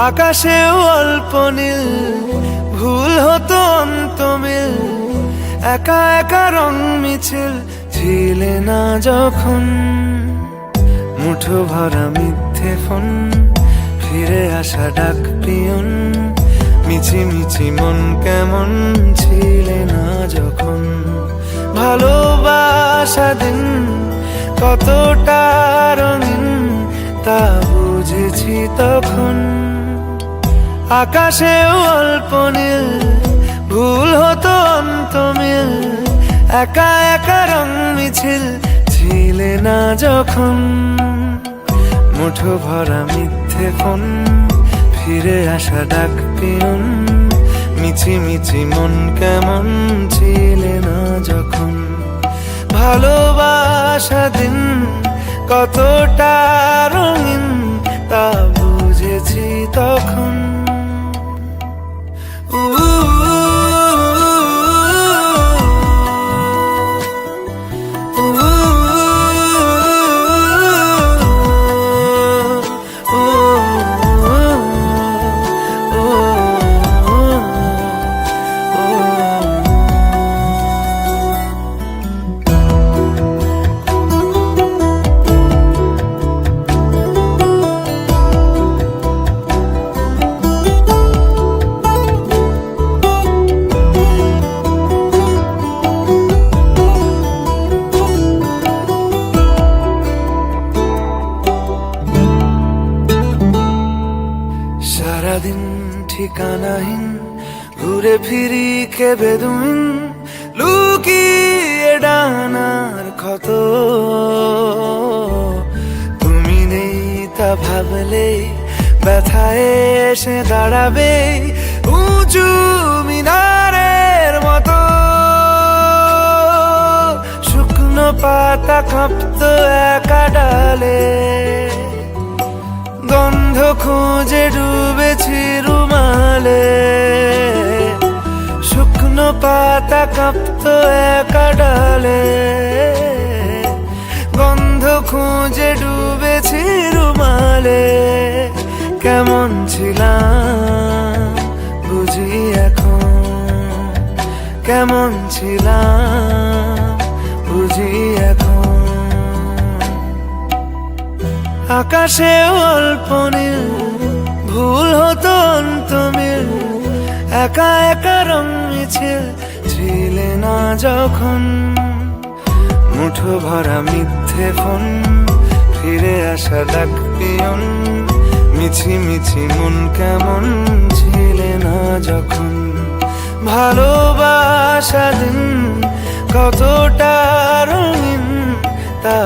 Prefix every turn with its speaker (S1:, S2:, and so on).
S1: আকাশেও অল্প নীল, ভুল হতো অন্তমিল, একা একা রং মিছিল ছিলে না যখন। মুঠো ভরা মিথ্যে ফোন, ফিরে আসা ডাক পিয়ন, মিছি মিছি মন কেমন ছিলে না যখন। ভালোবাসা দিন কতটা রঙিন তা বুঝেছি তখন। আকাশেও অল্প নীল, ভুল হতো অন্তমিল, একা একা রং মিছিল ছিলে না যখন। মুঠো ভরা মিথ্যে ফোন, ফিরে আসা ডাক পিয়ন, মিছি মিছি মন কেমন ছিলে না যখন। ভালোবাসা দিন কতটা রঙিন তা বুঝেছি তখন। সারাদিন ঠিকানাহীন ঘুরে ফিরি কে বেদুইন, লুকিয়ে ডানার ক্ষত। তুমি নেই তা ভাবলে ব্যথায় এসে দাঁড়াবে উঁচু মিনারের মতো। শুকনো পাতা কাঁপতো একা ডালে, গন্ধ খুঁজে ডুবেছি রুমালে। শুকনো পাতা কাঁপতো একা ডালে, গন্ধ খুঁজে ডুবেছি রুমালে। কেমন ছিলাম বুঝি এখন, কেমন ছিলাম বুঝি এখন। আকাশে অল্প নীল, ভুল হতো অন্তমিল, একা একা রং মিছিল ছিলে না যখন। মুঠো ভরা মিথ্যে ফোন, ফিরে আসা ডাক পিয়ন, মিছি মিছি মন কেমন ছিলে না যখন। ভালোবাসা দিন কতটা রঙিন তা